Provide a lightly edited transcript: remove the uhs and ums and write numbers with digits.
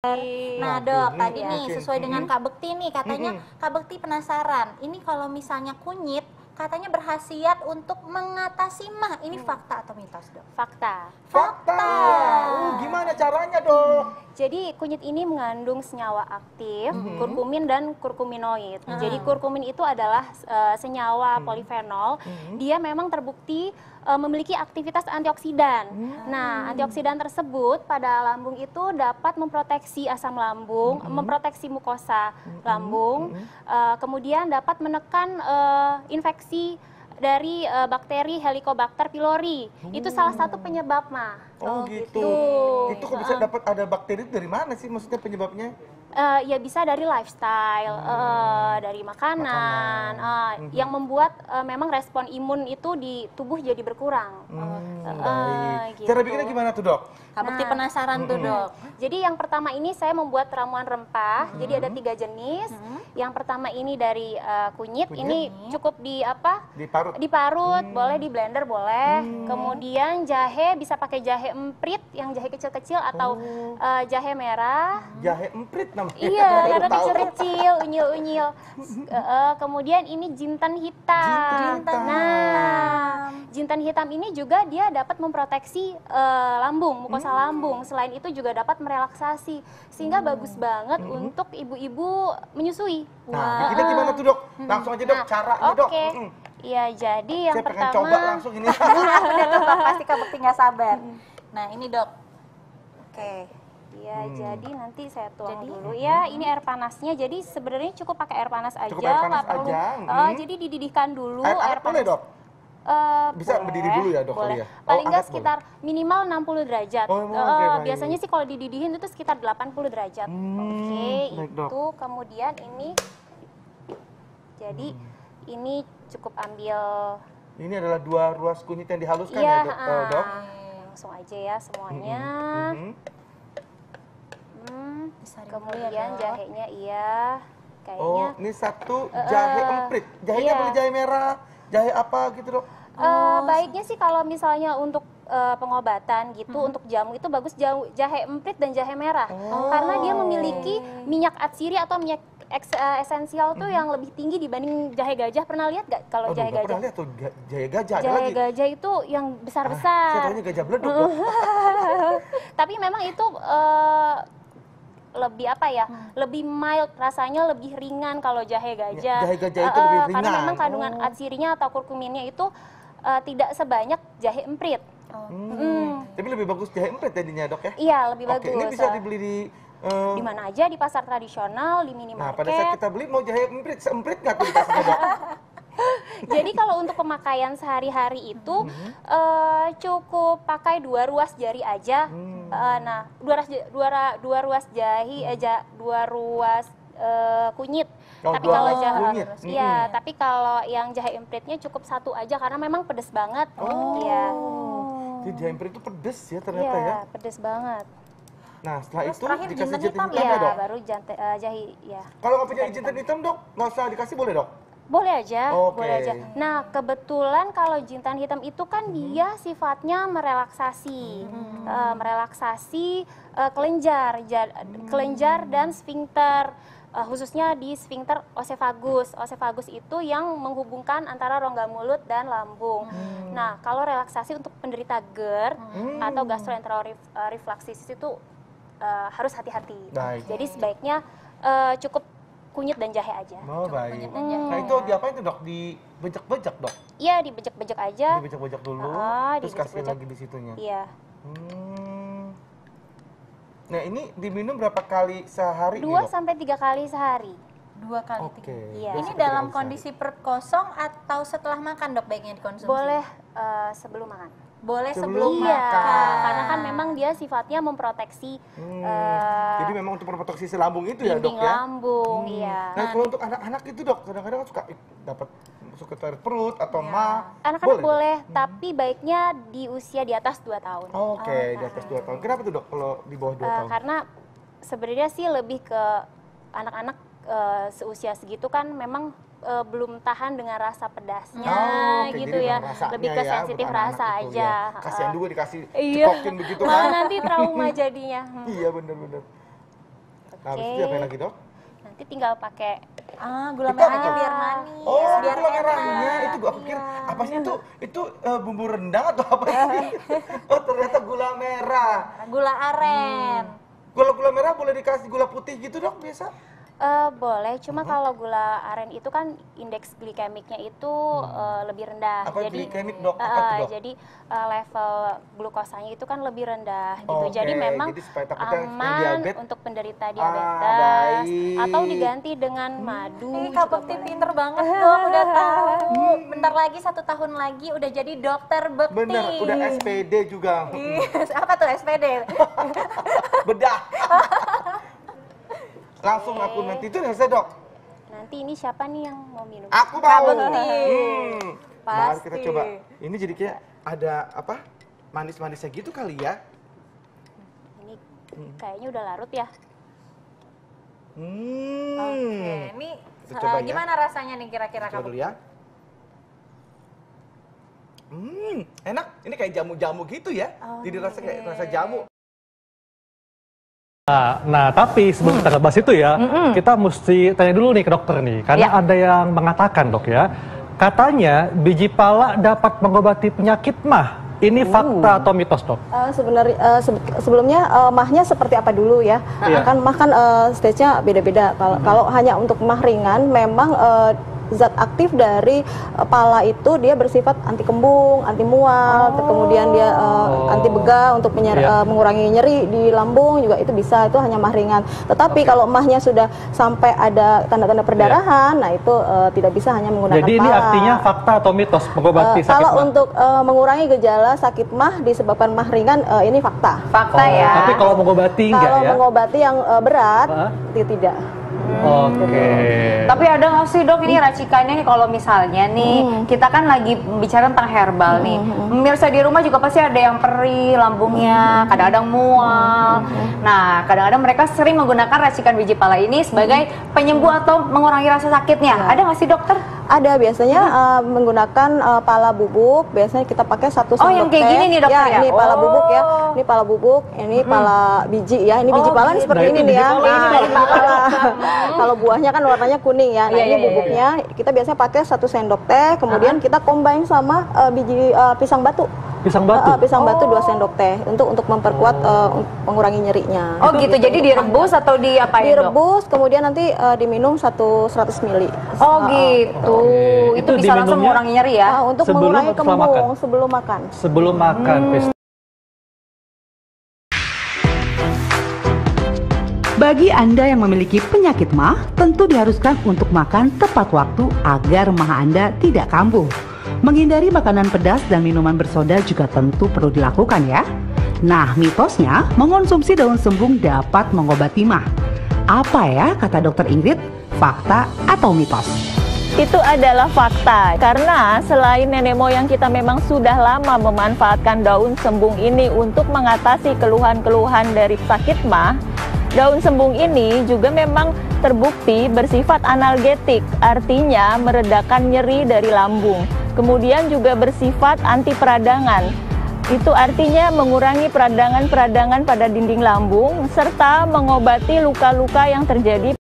Nah dok, tadi nih sesuai dengan Kak Bekti nih, katanya Kak Bekti penasaran, ini kalau misalnya kunyit, katanya berkhasiat untuk mengatasi mah, ini fakta atau mitos dok? Fakta. Fakta. Gimana caranya dok? Jadi kunyit ini mengandung senyawa aktif, kurkumin dan kurkuminoid. Jadi kurkumin itu adalah senyawa polifenol. Dia memang terbukti memiliki aktivitas antioksidan. Nah, antioksidan tersebut pada lambung itu dapat memproteksi asam lambung, memproteksi mukosa lambung, kemudian dapat menekan infeksi dari bakteri Helicobacter pylori. Itu salah satu penyebab mah. Oh gitu. Itu kok bisa dapat ada bakteri dari mana sih maksudnya penyebabnya? Ya bisa dari lifestyle, dari makanan, yang membuat memang respon imun itu di tubuh jadi berkurang. Baik. Gitu. Cara bikinnya gimana tuh dok? Kak Bekti penasaran tuh dok. Jadi yang pertama ini saya membuat ramuan rempah. Jadi ada 3 jenis. Yang pertama ini dari kunyit. Ini cukup Diparut. diparut, boleh di blender boleh. Kemudian jahe bisa pakai jahe emprit yang jahe kecil-kecil atau jahe merah. Jahe emprit namanya. Iya, Baru karena tahu. kecil-kecil, unyil-unyil. Kemudian ini jintan hitam. Nah, jintan hitam ini juga dia dapat memproteksi lambung, mukosa lambung. Selain itu juga dapat merelaksasi, sehingga bagus banget untuk ibu-ibu menyusui. Nah, bikinnya gimana tuh dok? Langsung aja dok, caranya dok. Oke. Iya, jadi yang Saya pengen pertama. coba langsung ini. Udah tebak pasti Kak Bekti nggak sabar. Nah ini dok. Oke. Iya, jadi nanti saya tuang dulu ya. Ini air panasnya. Jadi sebenarnya cukup pakai air panas aja, Cukup air panas nggak perlu. aja. Jadi dididihkan dulu Air air hangat boleh panas. dok? Bisa berdiri dulu ya, dok, Boleh. kali ya? Paling Oh, nggak hangat sekitar minimal 60 derajat. Oh, oke, baik. Biasanya sih kalau dididihin itu sekitar 80 derajat. Oke, baik, dok. itu kemudian ini. Jadi ini cukup ambil. Ini adalah 2 ruas kunyit yang dihaluskan Iya, ya dok? langsung aja ya semuanya. Kemudian jahenya iya. Kayaknya. Oh, ini satu jahe emprit. Jahenya Iya. boleh jahe merah, jahe apa gitu dok? Baiknya sih kalau misalnya untuk pengobatan gitu, untuk jamu itu bagus jahe emprit dan jahe merah. Karena dia memiliki minyak atsiri atau minyak esensial tuh yang lebih tinggi dibanding jahe gajah. Pernah lihat gak kalau jahe Nggak gajah? pernah lihat tuh jahe gajah ada Jahe lagi. gajah itu yang Saya besar-besar. taunya gajah beleduk dok. Tapi memang itu lebih apa ya? Lebih mild rasanya, lebih ringan kalau jahe gajah. Jahe gajah itu lebih Karena ringan. memang kandungan atsirinya atau kurkuminnya itu tidak sebanyak jahe emprit. Tapi lebih bagus jahe emprit jadinya dok ya? Iya, lebih Oke, bagus. ini bisa dibeli Di mana aja, di pasar tradisional, di Nah, pada saat minimarket. kita beli mau jahe emprit, seemprit nggak tuh dikasihnya dok? Jadi kalau untuk pemakaian sehari-hari itu cukup pakai 2 ruas jari aja. Nah, 2 ruas kunyit. Oh, Tapi 2 kalau ruas kunyit. iya, tapi kalau yang jahe empritnya cukup 1 aja karena memang pedes banget. Iya. Jadi jahe emprit itu pedes ya ternyata Iya, ya? pedes banget. Nah, setelah Terus itu terakhir dikasih jinten jinten hitam hitam Iya, ya dok? baru jahe ya. Kalau nggak punya jinten hitam dok, nggak usah dikasih boleh dok? Boleh aja, Oke. boleh aja. Nah, kebetulan kalau jintan hitam itu kan dia sifatnya merelaksasi, kelenjar dan sfinkter, khususnya di sfinkter osefagus. Osefagus itu yang menghubungkan antara rongga mulut dan lambung. Nah, kalau relaksasi untuk penderita GERD atau gastroenteroreflektisis itu harus hati-hati. Baik. Jadi sebaiknya cukup kunyit dan jahe aja. Oh baik. kunyit dan jahe. Nah itu diapain tuh dok? Dibejek-bejek dok? Iya, dibejek-bejek aja. Dibejek-bejek dulu, terus kasih dibejek-bejek. lagi di situnya. Iya. Nah ini diminum berapa kali sehari nih 2 dok? sampai 3 kali sehari. 2 kali. Oke. Iya. Ini 2 sampai 3 dalam kali kondisi perut kosong atau setelah makan dok baiknya dikonsumsi? Boleh sebelum makan. Boleh Sebelum sebelum Iya, makan. karena kan memang dia sifatnya memproteksi Jadi memang untuk memproteksi si lambung itu ya dok dinding ya? lambung, iya. Nah kalau untuk anak-anak itu dok, kadang-kadang kan suka dapat masuk ke toilet perut atau mah. Anak-anak boleh, tapi baiknya di usia di atas 2 tahun. Oke, di atas 2 tahun. Kenapa tuh dok kalau di bawah 2 tahun? Karena sebenarnya sih lebih ke anak-anak seusia segitu kan memang belum tahan dengan rasa pedasnya Oke, gitu jadi ya, memang rasanya lebih ke ya, sensitif bukan anak rasa itu aja. ya. Kasihan juga dikasih Iya. cekokin begitu Malah kan. nanti trauma jadinya. Iya bener-bener. Nah, habis itu diapain lagi, Dok? Nanti tinggal pakai Gula Itu merahnya apa? biar manis, Oh, biar gula enak. merahnya. Itu gua pikir Iya. apa sih itu? Itu bumbu rendang atau apa sih? Oh, ternyata gula merah. Gula aren. Gula merah boleh dikasih gula putih gitu, Dok, biasa? Boleh, cuma kalau gula aren itu kan indeks glikemiknya itu lebih rendah. Apa Jadi glikemik, Dok? Apa tuh, Dok? jadi level glukosanya itu kan lebih rendah gitu. Oke, Jadi memang jadi supaya takutnya yang aman diabetes. untuk penderita diabetes baik. atau diganti dengan madu Ih, juga Kak Bekti boleh. pinter banget dong, udah tahu. Bentar lagi 1 tahun lagi udah jadi dokter Bekti. Bener, udah SPD juga. Yes, apa tuh SPD? Bedah. Langsung aku nanti itu selesai, Dok. Nanti ini siapa nih yang mau minum? Aku Kak mau. Bekti. Mari kita Pasti. coba. Ini jadi kayak ada apa? Manis-manisnya gitu kali ya. Ini kayaknya udah larut ya. Oke, ini Kita coba ya. gimana rasanya nih kira-kira Coba Kak dulu Bekti? ya. Enak. Ini kayak jamu-jamu gitu ya. Jadi rasa kayak rasa jamu. Nah, tapi sebelum kita bahas itu ya, kita mesti tanya dulu nih ke dokter nih, karena ada yang mengatakan, Dok ya, katanya biji pala dapat mengobati penyakit mah. Ini fakta atau mitos, Dok? Sebenarnya sebelumnya mahnya seperti apa dulu ya? Kan mah kan stage-nya beda-beda. Kalau hanya untuk mah ringan, memang zat aktif dari pala itu dia bersifat anti kembung, anti mual, kemudian dia anti begah untuk mengurangi nyeri di lambung juga itu bisa, itu hanya mah ringan. Tetapi kalau mahnya sudah sampai ada tanda-tanda perdarahan, nah itu tidak bisa hanya menggunakan Jadi ini pala. artinya fakta atau mitos mengobati sakit Kalau mah? untuk mengurangi gejala sakit mah disebabkan mah ringan, ini fakta. Fakta ya. Tapi kalau mengobati enggak Kalau ya? mengobati yang berat, tidak. Oke. Tapi ada nggak sih, Dok, ini racikannya nih kalau misalnya nih kita kan lagi bicara tentang herbal nih. Pemirsa di rumah juga pasti ada yang perih lambungnya, kadang-kadang mual. Nah, kadang-kadang mereka sering menggunakan racikan biji pala ini sebagai penyembuh atau mengurangi rasa sakitnya. Ada nggak sih, dokter? Ada biasanya menggunakan pala bubuk, biasanya kita pakai 1 sendok Oh, yang kayak teh. gini nih, dokter, ya? Ini pala bubuk ya. Oh. Ini pala bubuk, ini pala biji ya. Ini biji pala nih seperti Nah, ini itu nih ya. biji pala. Nah, ini pala. Kalau buahnya kan warnanya kuning ya. Nah, Iya, ini iya, bubuknya kita biasanya pakai 1 sendok teh, kemudian kita combine sama biji pisang batu. Pisang batu? Pisang batu 2 sendok teh untuk memperkuat mengurangi nyerinya. Oh gitu, jadi direbus atau diapain, Dok? Direbus, kemudian nanti diminum 100 ml. Oh gitu, itu Itu bisa langsung diminumnya mengurangi nyeri ya? Untuk Sebelum mengurangi atau setelah kembung makan? sebelum makan. Sebelum makan, Pis. Bagi Anda yang memiliki penyakit mah, tentu diharuskan untuk makan tepat waktu agar mah Anda tidak kambuh. Menghindari makanan pedas dan minuman bersoda juga tentu perlu dilakukan ya. Nah, mitosnya mengonsumsi daun sembung dapat mengobati mah. Apa ya kata dokter Ingrid? Fakta atau mitos? Itu adalah fakta, karena selain nenek moyang kita memang sudah lama memanfaatkan daun sembung ini untuk mengatasi keluhan-keluhan dari sakit mah, daun sembung ini juga memang terbukti bersifat analgetik, artinya meredakan nyeri dari lambung. Kemudian juga bersifat anti peradangan. Itu artinya mengurangi peradangan-peradangan pada dinding lambung serta mengobati luka-luka yang terjadi.